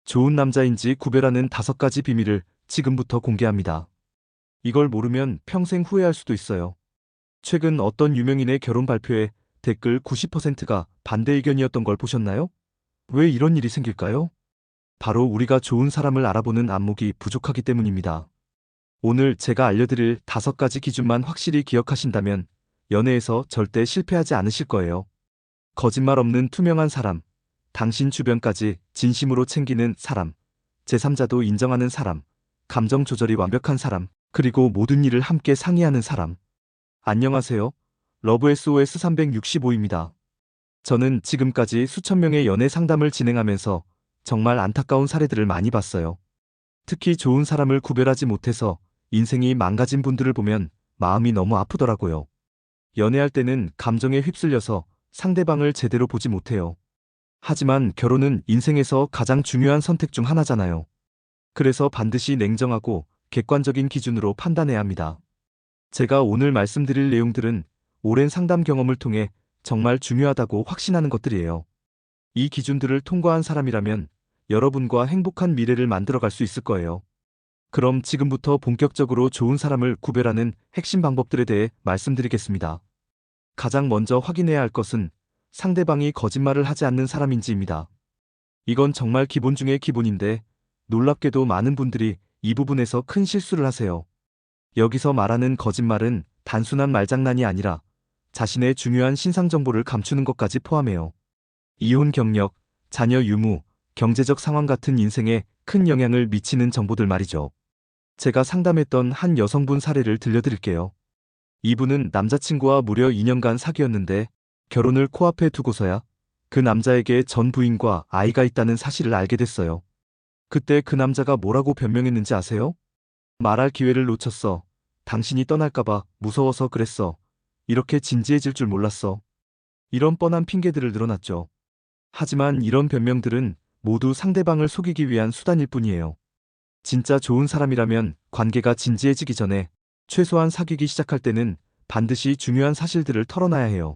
좋은 남자인지 구별하는 5가지 비밀을 지금부터 공개합니다. 이걸 모르면 평생 후회할 수도 있어요. 최근 어떤 유명인의 결혼 발표에 댓글 90%가 반대 의견이었던 걸 보셨나요? 왜 이런 일이 생길까요? 바로 우리가 좋은 사람을 알아보는 안목이 부족하기 때문입니다. 오늘 제가 알려드릴 5가지 기준만 확실히 기억하신다면 연애에서 절대 실패하지 않으실 거예요. 거짓말 없는 투명한 사람, 당신 주변까지 진심으로 챙기는 사람, 제3자도 인정하는 사람, 감정 조절이 완벽한 사람, 그리고 모든 일을 함께 상의하는 사람. 안녕하세요. 러브 SOS 365입니다. 저는 지금까지 수천 명의 연애 상담을 진행하면서 정말 안타까운 사례들을 많이 봤어요. 특히 좋은 사람을 구별하지 못해서 인생이 망가진 분들을 보면 마음이 너무 아프더라고요. 연애할 때는 감정에 휩쓸려서 상대방을 제대로 보지 못해요. 하지만 결혼은 인생에서 가장 중요한 선택 중 하나잖아요. 그래서 반드시 냉정하고 객관적인 기준으로 판단해야 합니다. 제가 오늘 말씀드릴 내용들은 오랜 상담 경험을 통해 정말 중요하다고 확신하는 것들이에요. 이 기준들을 통과한 사람이라면 여러분과 행복한 미래를 만들어갈 수 있을 거예요. 그럼 지금부터 본격적으로 좋은 사람을 구별하는 핵심 방법들에 대해 말씀드리겠습니다. 가장 먼저 확인해야 할 것은 상대방이 거짓말을 하지 않는 사람인지입니다. 이건 정말 기본 중의 기본인데 놀랍게도 많은 분들이 이 부분에서 큰 실수를 하세요. 여기서 말하는 거짓말은 단순한 말장난이 아니라 자신의 중요한 신상 정보를 감추는 것까지 포함해요. 이혼 경력, 자녀 유무, 경제적 상황 같은 인생에 큰 영향을 미치는 정보들 말이죠. 제가 상담했던 한 여성분 사례를 들려드릴게요. 이분은 남자친구와 무려 2년간 사귀었는데 결혼을 코앞에 두고서야 그 남자에게 전 부인과 아이가 있다는 사실을 알게 됐어요. 그때 그 남자가 뭐라고 변명했는지 아세요? 말할 기회를 놓쳤어. 당신이 떠날까봐 무서워서 그랬어. 이렇게 진지해질 줄 몰랐어. 이런 뻔한 핑계들을 늘어놨죠. 하지만 이런 변명들은 모두 상대방을 속이기 위한 수단일 뿐이에요. 진짜 좋은 사람이라면 관계가 진지해지기 전에 최소한 사귀기 시작할 때는 반드시 중요한 사실들을 털어놔야 해요.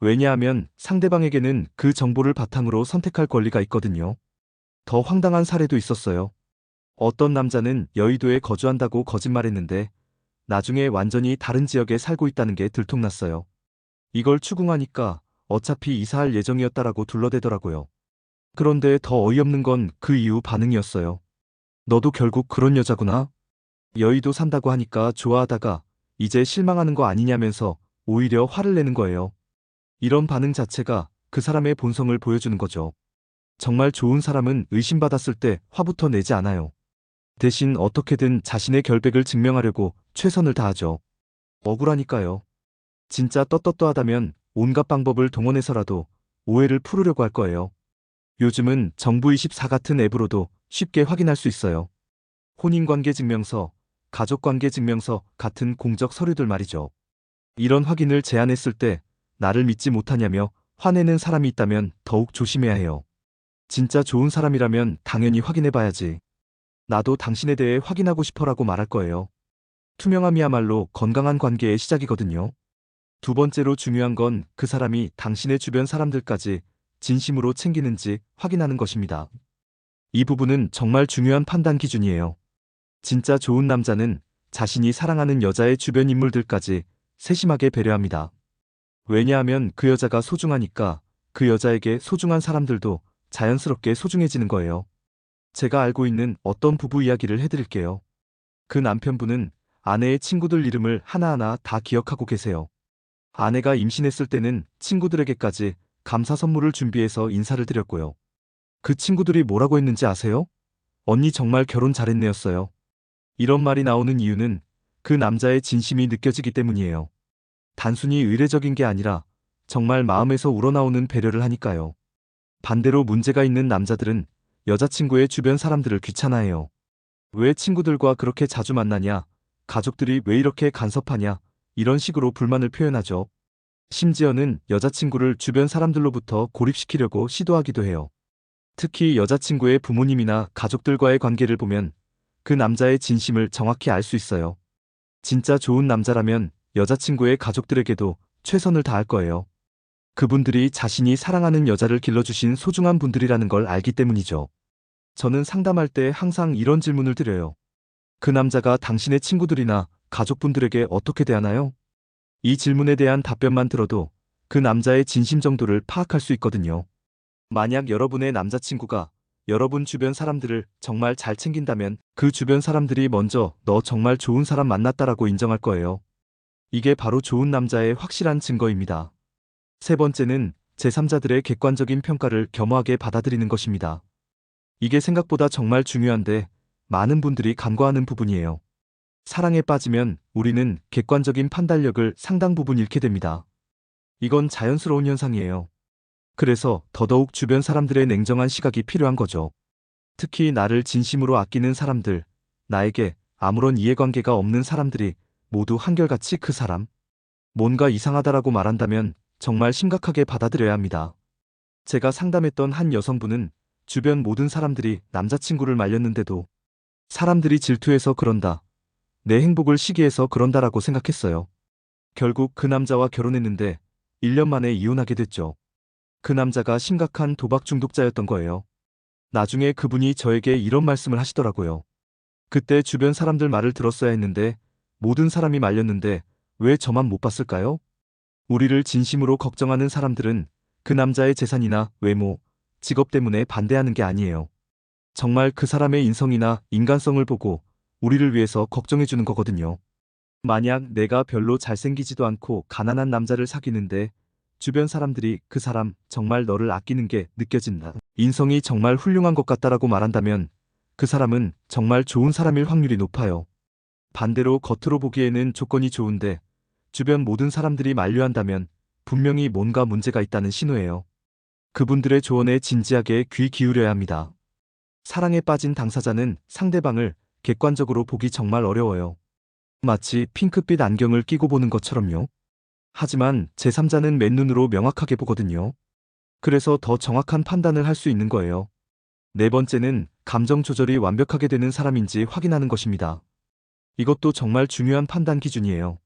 왜냐하면 상대방에게는 그 정보를 바탕으로 선택할 권리가 있거든요. 더 황당한 사례도 있었어요. 어떤 남자는 여의도에 거주한다고 거짓말했는데 나중에 완전히 다른 지역에 살고 있다는 게 들통났어요. 이걸 추궁하니까 어차피 이사할 예정이었다라고 둘러대더라고요. 그런데 더 어이없는 건 그 이후 반응이었어요. 너도 결국 그런 여자구나. 여의도 산다고 하니까 좋아하다가 이제 실망하는 거 아니냐면서 오히려 화를 내는 거예요. 이런 반응 자체가 그 사람의 본성을 보여주는 거죠. 정말 좋은 사람은 의심받았을 때 화부터 내지 않아요. 대신 어떻게든 자신의 결백을 증명하려고 최선을 다하죠. 억울하니까요. 진짜 떳떳하다면 온갖 방법을 동원해서라도 오해를 풀으려고 할 거예요. 요즘은 정부24 같은 앱으로도 쉽게 확인할 수 있어요. 혼인관계증명서, 가족관계증명서 같은 공적 서류들 말이죠. 이런 확인을 제안했을 때 나를 믿지 못하냐며 화내는 사람이 있다면 더욱 조심해야 해요. 진짜 좋은 사람이라면 당연히 확인해봐야지. 나도 당신에 대해 확인하고 싶어라고 말할 거예요. 투명함이야말로 건강한 관계의 시작이거든요. 두 번째로 중요한 건 그 사람이 당신의 주변 사람들까지 진심으로 챙기는지 확인하는 것입니다. 이 부분은 정말 중요한 판단 기준이에요. 진짜 좋은 남자는 자신이 사랑하는 여자의 주변 인물들까지 세심하게 배려합니다. 왜냐하면 그 여자가 소중하니까 그 여자에게 소중한 사람들도 자연스럽게 소중해지는 거예요. 제가 알고 있는 어떤 부부 이야기를 해드릴게요. 그 남편분은 아내의 친구들 이름을 하나하나 다 기억하고 계세요. 아내가 임신했을 때는 친구들에게까지 감사 선물을 준비해서 인사를 드렸고요. 그 친구들이 뭐라고 했는지 아세요? 언니 정말 결혼 잘했네였어요. 이런 말이 나오는 이유는 그 남자의 진심이 느껴지기 때문이에요. 단순히 의례적인 게 아니라 정말 마음에서 우러나오는 배려를 하니까요. 반대로 문제가 있는 남자들은 여자친구의 주변 사람들을 귀찮아해요. 왜 친구들과 그렇게 자주 만나냐? 가족들이 왜 이렇게 간섭하냐? 이런 식으로 불만을 표현하죠. 심지어는 여자친구를 주변 사람들로부터 고립시키려고 시도하기도 해요. 특히 여자친구의 부모님이나 가족들과의 관계를 보면 그 남자의 진심을 정확히 알 수 있어요. 진짜 좋은 남자라면 여자친구의 가족들에게도 최선을 다할 거예요. 그분들이 자신이 사랑하는 여자를 길러주신 소중한 분들이라는 걸 알기 때문이죠. 저는 상담할 때 항상 이런 질문을 드려요. 그 남자가 당신의 친구들이나 가족분들에게 어떻게 대하나요? 이 질문에 대한 답변만 들어도 그 남자의 진심 정도를 파악할 수 있거든요. 만약 여러분의 남자친구가 여러분 주변 사람들을 정말 잘 챙긴다면 그 주변 사람들이 먼저 너 정말 좋은 사람 만났다라고 인정할 거예요. 이게 바로 좋은 남자의 확실한 증거입니다. 세 번째는 제3자들의 객관적인 평가를 겸허하게 받아들이는 것입니다. 이게 생각보다 정말 중요한데 많은 분들이 간과하는 부분이에요. 사랑에 빠지면 우리는 객관적인 판단력을 상당 부분 잃게 됩니다. 이건 자연스러운 현상이에요. 그래서 더더욱 주변 사람들의 냉정한 시각이 필요한 거죠. 특히 나를 진심으로 아끼는 사람들, 나에게 아무런 이해관계가 없는 사람들이 모두 한결같이 그 사람, 뭔가 이상하다라고 말한다면 정말 심각하게 받아들여야 합니다. 제가 상담했던 한 여성분은 주변 모든 사람들이 남자친구를 말렸는데도 사람들이 질투해서 그런다, 내 행복을 시기해서 그런다라고 생각했어요. 결국 그 남자와 결혼했는데 1년 만에 이혼하게 됐죠. 그 남자가 심각한 도박 중독자였던 거예요. 나중에 그분이 저에게 이런 말씀을 하시더라고요. 그때 주변 사람들 말을 들었어야 했는데 모든 사람이 말렸는데 왜 저만 못 봤을까요? 우리를 진심으로 걱정하는 사람들은 그 남자의 재산이나 외모, 직업 때문에 반대하는 게 아니에요. 정말 그 사람의 인성이나 인간성을 보고 우리를 위해서 걱정해 주는 거거든요. 만약 내가 별로 잘생기지도 않고 가난한 남자를 사귀는데 주변 사람들이 그 사람 정말 너를 아끼는 게 느껴진다, 인성이 정말 훌륭한 것 같다라고 말한다면 그 사람은 정말 좋은 사람일 확률이 높아요. 반대로 겉으로 보기에는 조건이 좋은데 주변 모든 사람들이 만류한다면 분명히 뭔가 문제가 있다는 신호예요. 그분들의 조언에 진지하게 귀 기울여야 합니다. 사랑에 빠진 당사자는 상대방을 객관적으로 보기 정말 어려워요. 마치 핑크빛 안경을 끼고 보는 것처럼요. 하지만 제3자는 맨눈으로 명확하게 보거든요. 그래서 더 정확한 판단을 할 수 있는 거예요. 네 번째는 감정 조절이 완벽하게 되는 사람인지 확인하는 것입니다. 이것도 정말 중요한 판단 기준이에요.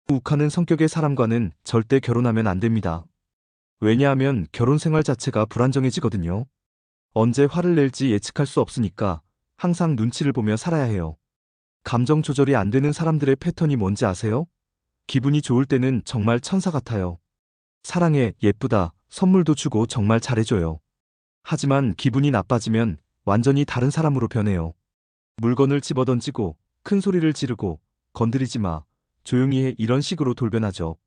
욱하는 성격의 사람과는 절대 결혼하면 안 됩니다. 왜냐하면 결혼 생활 자체가 불안정해지거든요. 언제 화를 낼지 예측할 수 없으니까 항상 눈치를 보며 살아야 해요. 감정 조절이 안 되는 사람들의 패턴이 뭔지 아세요? 기분이 좋을 때는 정말 천사 같아요. 사랑해, 예쁘다, 선물도 주고 정말 잘해줘요. 하지만 기분이 나빠지면 완전히 다른 사람으로 변해요. 물건을 집어던지고 큰 소리를 지르고 건드리지 마, 조용히 해, 이런 식으로 돌변하죠.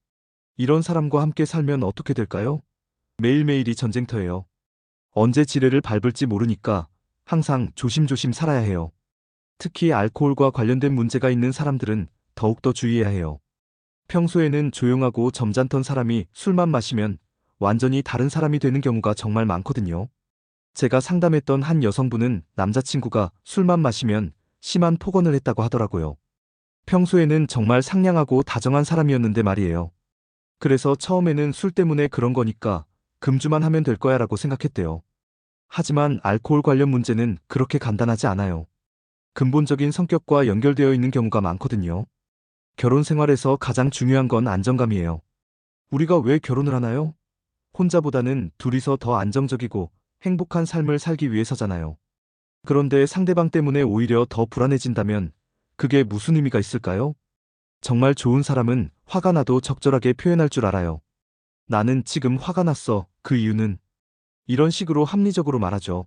이런 사람과 함께 살면 어떻게 될까요? 매일매일이 전쟁터예요. 언제 지뢰를 밟을지 모르니까 항상 조심조심 살아야 해요. 특히 알코올과 관련된 문제가 있는 사람들은 더욱더 주의해야 해요. 평소에는 조용하고 점잖던 사람이 술만 마시면 완전히 다른 사람이 되는 경우가 정말 많거든요. 제가 상담했던 한 여성분은 남자친구가 술만 마시면 심한 폭언을 했다고 하더라고요. 평소에는 정말 상냥하고 다정한 사람이었는데 말이에요. 그래서 처음에는 술 때문에 그런 거니까 금주만 하면 될 거야 라고 생각했대요. 하지만 알코올 관련 문제는 그렇게 간단하지 않아요. 근본적인 성격과 연결되어 있는 경우가 많거든요. 결혼 생활에서 가장 중요한 건 안정감이에요. 우리가 왜 결혼을 하나요? 혼자보다는 둘이서 더 안정적이고 행복한 삶을 살기 위해서잖아요. 그런데 상대방 때문에 오히려 더 불안해진다면 그게 무슨 의미가 있을까요? 정말 좋은 사람은 화가 나도 적절하게 표현할 줄 알아요. 나는 지금 화가 났어. 그 이유는, 이런 식으로 합리적으로 말하죠.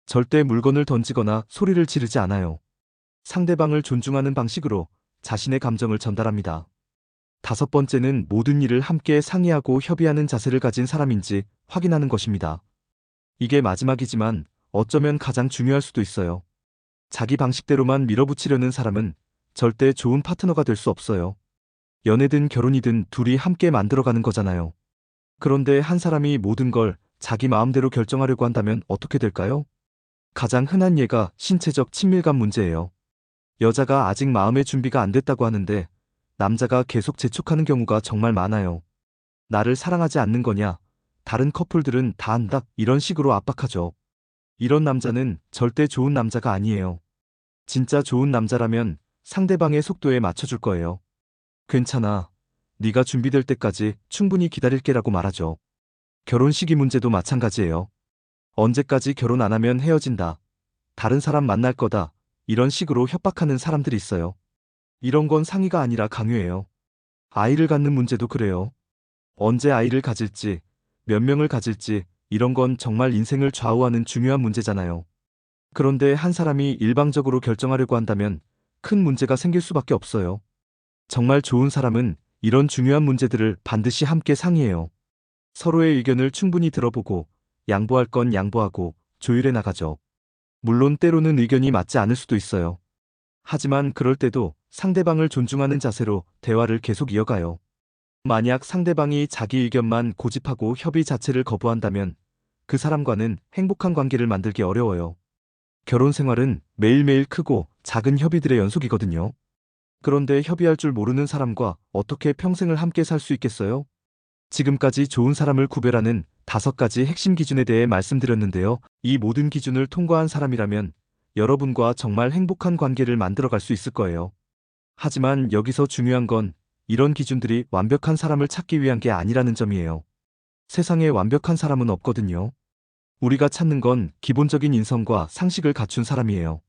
절대 물건을 던지거나 소리를 지르지 않아요. 상대방을 존중하는 방식으로 자신의 감정을 전달합니다. 다섯 번째는 모든 일을 함께 상의하고 협의하는 자세를 가진 사람인지 확인하는 것입니다. 이게 마지막이지만 어쩌면 가장 중요할 수도 있어요. 자기 방식대로만 밀어붙이려는 사람은 절대 좋은 파트너가 될 수 없어요. 연애든 결혼이든 둘이 함께 만들어가는 거잖아요. 그런데 한 사람이 모든 걸 자기 마음대로 결정하려고 한다면 어떻게 될까요? 가장 흔한 예가 신체적 친밀감 문제예요. 여자가 아직 마음의 준비가 안 됐다고 하는데 남자가 계속 재촉하는 경우가 정말 많아요. 나를 사랑하지 않는 거냐? 다른 커플들은 다 안다, 이런 식으로 압박하죠. 이런 남자는 절대 좋은 남자가 아니에요. 진짜 좋은 남자라면 상대방의 속도에 맞춰줄 거예요. 괜찮아. 네가 준비될 때까지 충분히 기다릴게라고 말하죠. 결혼 시기 문제도 마찬가지예요. 언제까지 결혼 안 하면 헤어진다, 다른 사람 만날 거다. 이런 식으로 협박하는 사람들이 있어요. 이런 건 상의가 아니라 강요예요. 아이를 갖는 문제도 그래요. 언제 아이를 가질지, 몇 명을 가질지, 이런 건 정말 인생을 좌우하는 중요한 문제잖아요. 그런데 한 사람이 일방적으로 결정하려고 한다면 큰 문제가 생길 수밖에 없어요. 정말 좋은 사람은 이런 중요한 문제들을 반드시 함께 상의해요. 서로의 의견을 충분히 들어보고 양보할 건 양보하고 조율해 나가죠. 물론 때로는 의견이 맞지 않을 수도 있어요. 하지만 그럴 때도 상대방을 존중하는 자세로 대화를 계속 이어가요. 만약 상대방이 자기 의견만 고집하고 협의 자체를 거부한다면 그 사람과는 행복한 관계를 만들기 어려워요. 결혼 생활은 매일매일 크고 작은 협의들의 연속이거든요. 그런데 협의할 줄 모르는 사람과 어떻게 평생을 함께 살 수 있겠어요? 지금까지 좋은 사람을 구별하는 5가지 핵심 기준에 대해 말씀드렸는데요. 이 모든 기준을 통과한 사람이라면 여러분과 정말 행복한 관계를 만들어갈 수 있을 거예요. 하지만 여기서 중요한 건 이런 기준들이 완벽한 사람을 찾기 위한 게 아니라는 점이에요. 세상에 완벽한 사람은 없거든요. 우리가 찾는 건 기본적인 인성과 상식을 갖춘 사람이에요.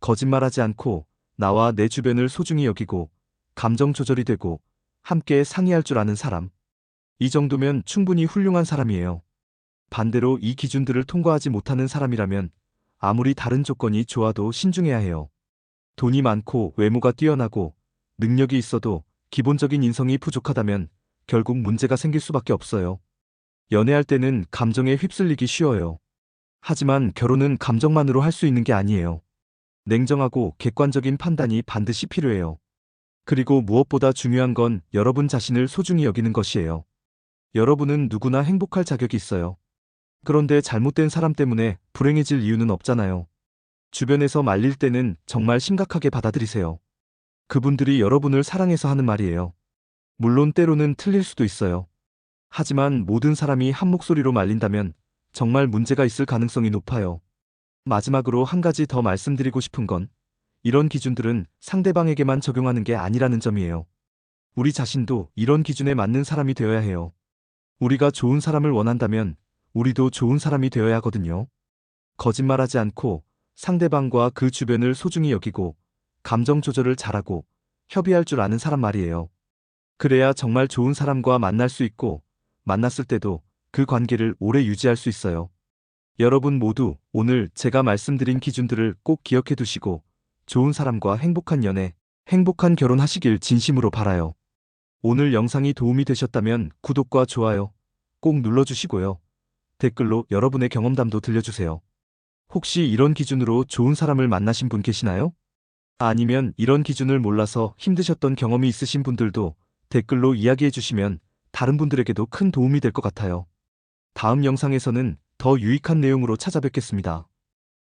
거짓말하지 않고 나와 내 주변을 소중히 여기고 감정 조절이 되고 함께 상의할 줄 아는 사람. 이 정도면 충분히 훌륭한 사람이에요. 반대로 이 기준들을 통과하지 못하는 사람이라면 아무리 다른 조건이 좋아도 신중해야 해요. 돈이 많고 외모가 뛰어나고 능력이 있어도 기본적인 인성이 부족하다면 결국 문제가 생길 수밖에 없어요. 연애할 때는 감정에 휩쓸리기 쉬워요. 하지만 결혼은 감정만으로 할 수 있는 게 아니에요. 냉정하고 객관적인 판단이 반드시 필요해요. 그리고 무엇보다 중요한 건 여러분 자신을 소중히 여기는 것이에요. 여러분은 누구나 행복할 자격이 있어요. 그런데 잘못된 사람 때문에 불행해질 이유는 없잖아요. 주변에서 말릴 때는 정말 심각하게 받아들이세요. 그분들이 여러분을 사랑해서 하는 말이에요. 물론 때로는 틀릴 수도 있어요. 하지만 모든 사람이 한 목소리로 말린다면 정말 문제가 있을 가능성이 높아요. 마지막으로 한 가지 더 말씀드리고 싶은 건 이런 기준들은 상대방에게만 적용하는 게 아니라는 점이에요. 우리 자신도 이런 기준에 맞는 사람이 되어야 해요. 우리가 좋은 사람을 원한다면 우리도 좋은 사람이 되어야 하거든요. 거짓말하지 않고 상대방과 그 주변을 소중히 여기고 감정 조절을 잘하고 협의할 줄 아는 사람 말이에요. 그래야 정말 좋은 사람과 만날 수 있고 만났을 때도 그 관계를 오래 유지할 수 있어요. 여러분 모두 오늘 제가 말씀드린 기준들을 꼭 기억해 두시고 좋은 사람과 행복한 연애, 행복한 결혼하시길 진심으로 바라요. 오늘 영상이 도움이 되셨다면 구독과 좋아요 꼭 눌러주시고요. 댓글로 여러분의 경험담도 들려주세요. 혹시 이런 기준으로 좋은 사람을 만나신 분 계시나요? 아니면 이런 기준을 몰라서 힘드셨던 경험이 있으신 분들도 댓글로 이야기해 주시면 다른 분들에게도 큰 도움이 될 것 같아요. 다음 영상에서는 더 유익한 내용으로 찾아뵙겠습니다.